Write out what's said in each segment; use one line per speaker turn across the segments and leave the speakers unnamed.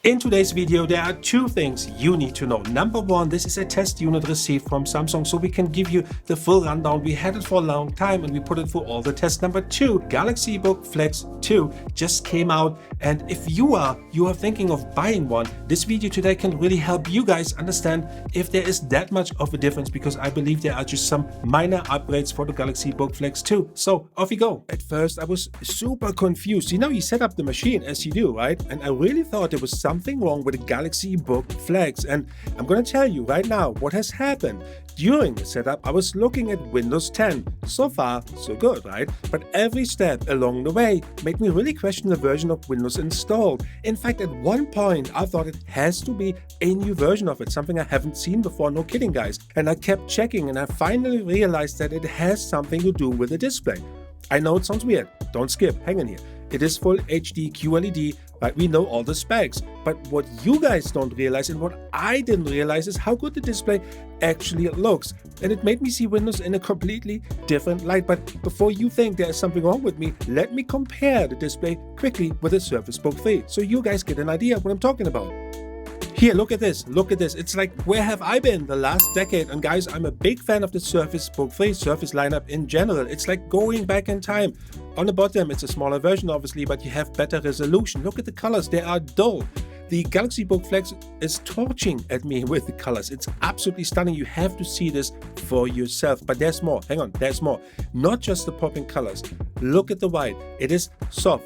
In today's video, there are two things you need to know. Number one, this is a test unit received from Samsung, so we can give you the full rundown. We had it for a long time and we put it through all the tests. Number two, Galaxy Book Flex 2 just came out, and if you are thinking of buying one, this video today can really help you guys understand if there is that much of a difference, because I believe there are just some minor upgrades for the Galaxy Book Flex 2. So off you go. At first, I was super confused. You set up the machine as you do, right? And I really thought there was something wrong with the Galaxy Book Flex, and I'm gonna tell you right now what has happened. During the setup, I was looking at Windows 10. So far, so good, right? But every step along the way made me really question the version of Windows installed. In fact, at one point, I thought it has to be a new version of it, something I haven't seen before, no kidding guys. And I kept checking and I finally realized that it has something to do with the display. I know it sounds weird, don't skip, hang in here. It is full HD QLED, right? We know all the specs. But what you guys don't realize and what I didn't realize is how good the display actually looks. And it made me see Windows in a completely different light. But before you think there is something wrong with me, let me compare the display quickly with the Surface Book 3 so you guys get an idea of what I'm talking about. Here, look at this, It's like, where have I been the last decade? And guys, I'm a big fan of the Surface Book 3, Surface lineup in general. It's like going back in time. On the bottom, it's a smaller version, obviously, but you have better resolution. Look at the colors, they are dull. The Galaxy Book Flex is torching at me with the colors. It's absolutely stunning. You have to see this for yourself. But there's more, hang on, there's more. Not just the popping colors. Look at the white, it is soft,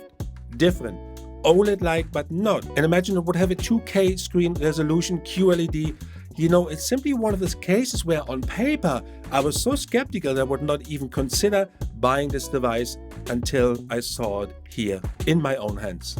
different. OLED-like, but not. And imagine it would have a 2K screen resolution QLED. It's simply one of those cases where on paper, I was so skeptical that I would not even consider buying this device until I saw it here in my own hands.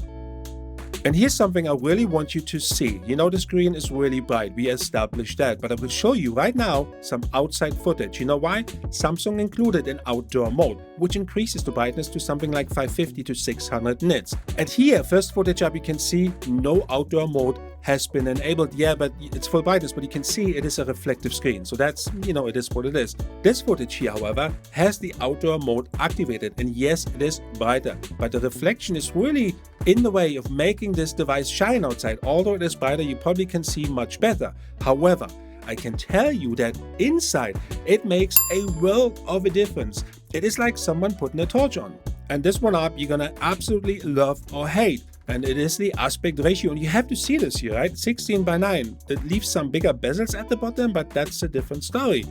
And here's something I really want you to see. The screen is really bright, we established that, but I will show you right now some outside footage. You know why? Samsung included an outdoor mode, which increases the brightness to something like 550 to 600 nits. And here, first footage up, you can see no outdoor mode has been enabled. Yeah, but it's full brightness, but you can see it is a reflective screen. So that's, it is what it is. This footage here, however, has the outdoor mode activated. And yes, it is brighter, but the reflection is really in the way of making this device shine outside. Although it is brighter, you probably can see much better. However, I can tell you that inside, it makes a world of a difference. It is like someone putting a torch on. And this one up, you're gonna absolutely love or hate. And it is the aspect ratio, and you have to see this here, right? 16:9. It leaves some bigger bezels at the bottom, but that's a different story.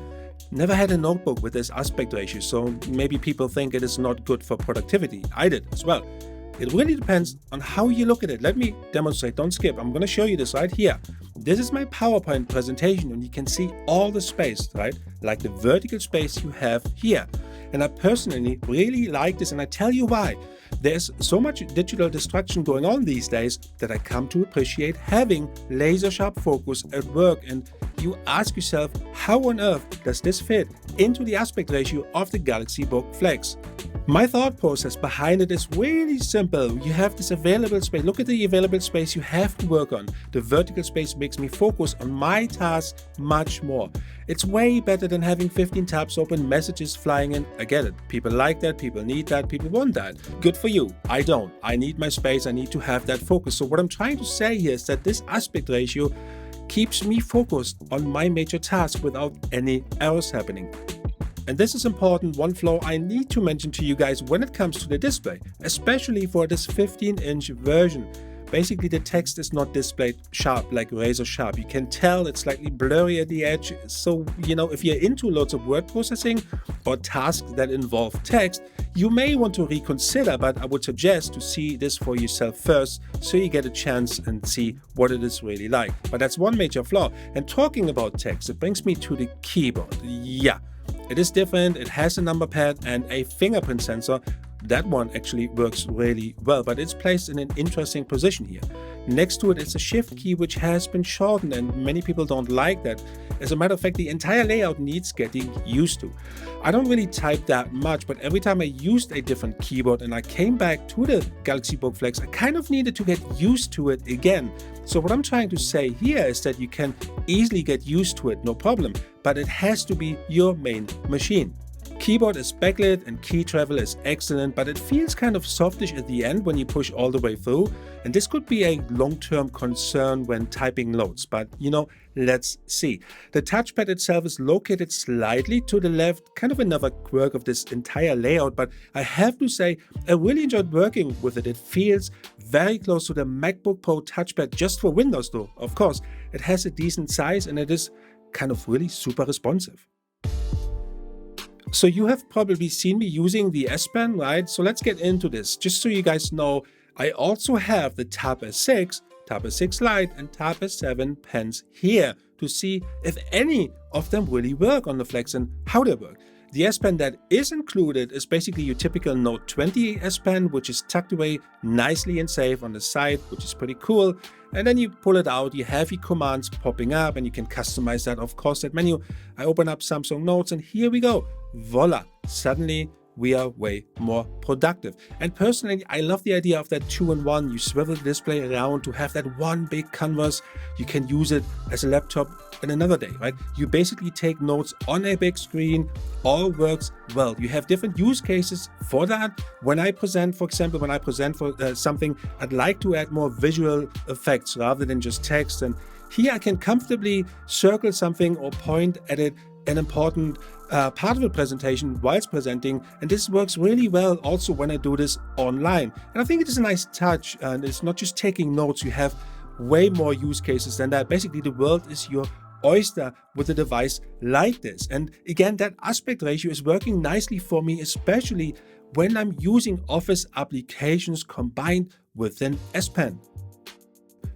Never had a notebook with this aspect ratio, so maybe people think it is not good for productivity. I did as well. It really depends on how you look at it. Let me demonstrate, don't skip. I'm going to show you this right here. This is my PowerPoint presentation, and you can see all the space, right? Like the vertical space you have here. And I personally really like this, and I tell you why. There's so much digital distraction going on these days that I come to appreciate having laser sharp focus at work. And you ask yourself, how on earth does this fit into the aspect ratio of the Galaxy Book Flex? My thought process behind it is really simple. You have this available space. Look at the available space you have to work on. The vertical space makes me focus on my task much more. It's way better than having 15 tabs open, messages flying in. I get it. People like that, people need that, people want that. Good for you. I don't. I need my space. I need to have that focus. So what I'm trying to say here is that this aspect ratio keeps me focused on my major task without any errors happening. And this is important, one flaw I need to mention to you guys when it comes to the display, especially for this 15-inch version. Basically, the text is not displayed sharp, like razor sharp. You can tell it's slightly blurry at the edge. So, if you're into lots of word processing or tasks that involve text, you may want to reconsider, but I would suggest to see this for yourself first so you get a chance and see what it is really like. But that's one major flaw. And talking about text, it brings me to the keyboard. Yeah. It is different, it has a number pad and a fingerprint sensor. That one actually works really well, but it's placed in an interesting position here. Next to it is a shift key which has been shortened, and many people don't like that. As a matter of fact, the entire layout needs getting used to. I don't really type that much, but every time I used a different keyboard and I came back to the Galaxy Book Flex, I kind of needed to get used to it again. So what I'm trying to say here is that you can easily get used to it, no problem, but it has to be your main machine. Keyboard is backlit and key travel is excellent, but it feels kind of softish at the end when you push all the way through, and this could be a long-term concern when typing notes, but let's see. The touchpad itself is located slightly to the left, kind of another quirk of this entire layout, but I have to say I really enjoyed working with it. It feels very close to the MacBook Pro touchpad just for Windows though. Of course, it has a decent size and it is kind of really super responsive. So you have probably seen me using the S Pen, right? So let's get into this. Just so you guys know, I also have the Tab S6, Tab S6 Lite and Tab S7 pens here to see if any of them really work on the Flex and how they work. The S Pen that is included is basically your typical Note 20 S Pen, which is tucked away nicely and safe on the side, which is pretty cool. And then you pull it out, you have your commands popping up and you can customize that, of course, that menu. I open up Samsung Notes and here we go. Voila! Suddenly we are way more productive. And personally, I love the idea of that 2-in-1. You swivel the display around to have that one big canvas. You can use it as a laptop in another day, right? You basically take notes on a big screen, all works well. You have different use cases for that. When I present, for example, for something, I'd like to add more visual effects rather than just text. And here I can comfortably circle something or point at it, an important part of the presentation whilst presenting, and this works really well also when I do this online. And I think it is a nice touch, and it's not just taking notes. You have way more use cases than that. Basically, the world is your oyster with a device like this. And again, that aspect ratio is working nicely for me, especially when I'm using Office applications combined with an S Pen.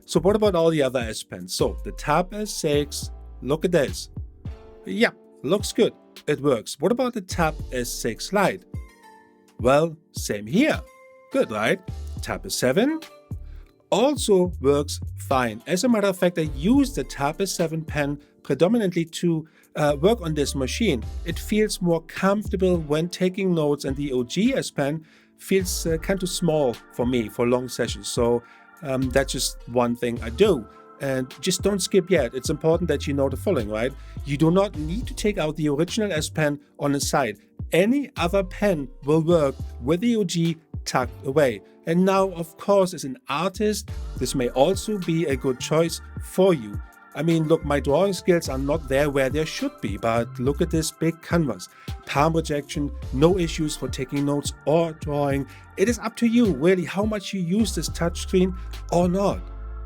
So what about all the other S Pens? So the Tab S6, look at this. Yeah, looks good. It works. What about the Tab S6 Lite? Well, same here. Good, right? Tab S7 also works fine. As a matter of fact, I use the Tab S7 pen predominantly to work on this machine. It feels more comfortable when taking notes, and the OG S Pen feels kind of small for me for long sessions. So that's just one thing I do. And just don't skip yet. It's important that you know the following, right? You do not need to take out the original S Pen on the side. Any other pen will work with the OG tucked away. And now, of course, as an artist, this may also be a good choice for you. I mean, look, my drawing skills are not there where they should be, but look at this big canvas. Palm projection, no issues for taking notes or drawing. It is up to you, really, how much you use this touchscreen or not.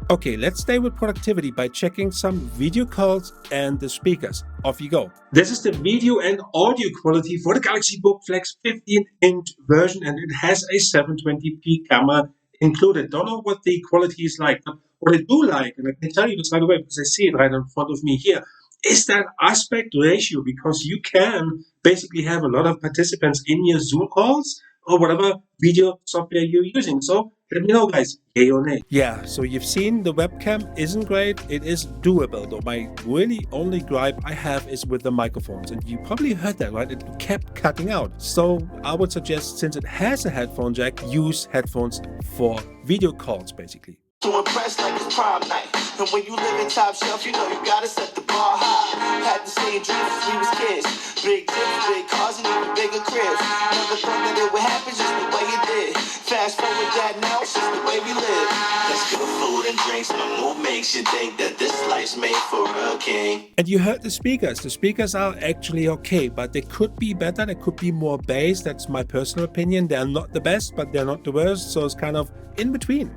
Okay, let's stay with productivity by checking some video calls and the speakers. Off you go. This is the video and audio quality for the Galaxy Book Flex 15-inch version, and it has a 720p camera included. Don't know what the quality is like, but what I do like, and I can tell you this right away because I see it right in front of me here, is that aspect ratio, because you can basically have a lot of participants in your Zoom calls or whatever video software you're using. So let me know, guys, yay or nay. Yeah, so you've seen the webcam isn't great. It is doable, though. My really only gripe I have is with the microphones. And you probably heard that, right? It kept cutting out. So I would suggest, since it has a headphone jack, use headphones for video calls, basically.
To impress like it's prom night. And when you live in top shelf, you know you gotta set the bar high. Had the same dreams since we was kids. Big trips, big cars, and even bigger cribs. Never thought that it would happen just the way it did. Fast forward that now, it's just the way we live. Let's go food and drinks, no mood makes you think that this life's made for a king.
And you heard the speakers. The speakers are actually okay, but they could be better. They could be more bass. That's my personal opinion. They're not the best, but they're not the worst. So it's kind of in between.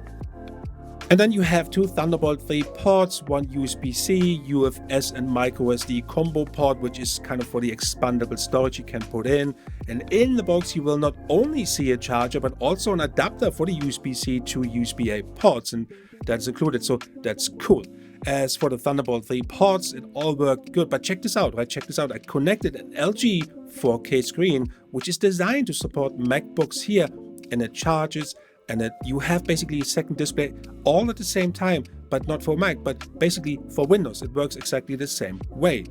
And then you have two Thunderbolt 3 ports, one USB-C, UFS and microSD combo port, which is kind of for the expandable storage you can put in. And in the box, you will not only see a charger, but also an adapter for the USB-C to USB-A ports, and that's included, so that's cool. As for the Thunderbolt 3 ports, it all worked good, but check this out, right? Check this out. I connected an LG 4K screen, which is designed to support MacBooks here, and it charges. And that you have basically a second display all at the same time, but not for Mac, but basically for Windows. It works exactly the same way.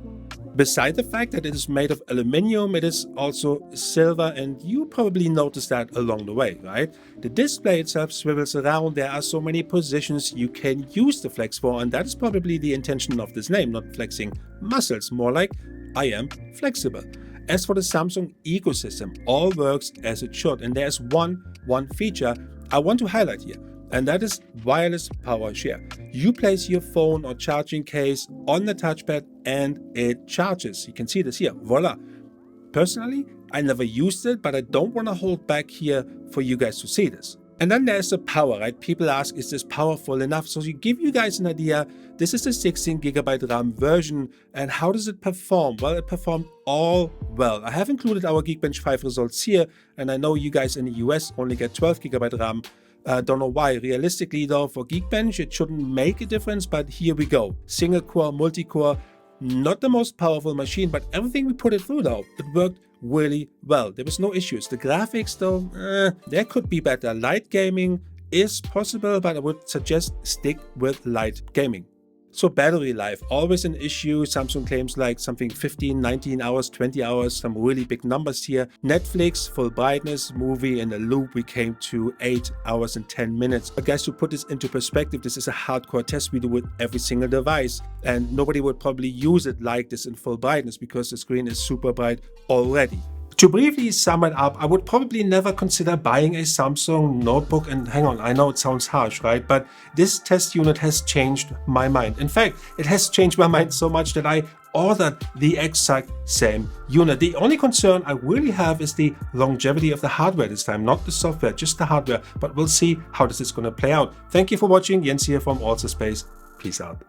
Beside the fact that it is made of aluminum, it is also silver, and you probably noticed that along the way, right? The display itself swivels around. There are so many positions you can use the Flex for, and that is probably the intention of this name, not flexing muscles, more like I am flexible. As for the Samsung ecosystem, all works as it should, and there's one feature I want to highlight here, and that is wireless power share. You place your phone or charging case on the touchpad and it charges. You can see this here, voila. Personally, I never used it, but I don't want to hold back here for you guys to see this. And then there's the power, right? People ask, is this powerful enough? So to give you guys an idea, this is the 16GB RAM version. And how does it perform? Well, it performed all well. I have included our Geekbench 5 results here, and I know you guys in the US only get 12GB RAM. Don't know why. Realistically though, for Geekbench, it shouldn't make a difference, but here we go. Single core, multi-core, not the most powerful machine, but everything we put it through though, it worked really well. There was no issues. The graphics though, there could be better. Light gaming is possible, but I would suggest stick with light gaming. So battery life, always an issue. Samsung claims like something 15, 19 hours, 20 hours, some really big numbers here. Netflix, full brightness, movie in a loop, we came to 8 hours and 10 minutes. But guys, to put this into perspective, this is a hardcore test we do with every single device, and nobody would probably use it like this in full brightness because the screen is super bright already. To briefly sum it up, I would probably never consider buying a Samsung notebook, and hang on, I know it sounds harsh, right? But this test unit has changed my mind. In fact, it has changed my mind so much that I ordered the exact same unit. The only concern I really have is the longevity of the hardware this time, not the software, just the hardware. But we'll see how this is going to play out. Thank you for watching. Jens here from Allspace. Peace out.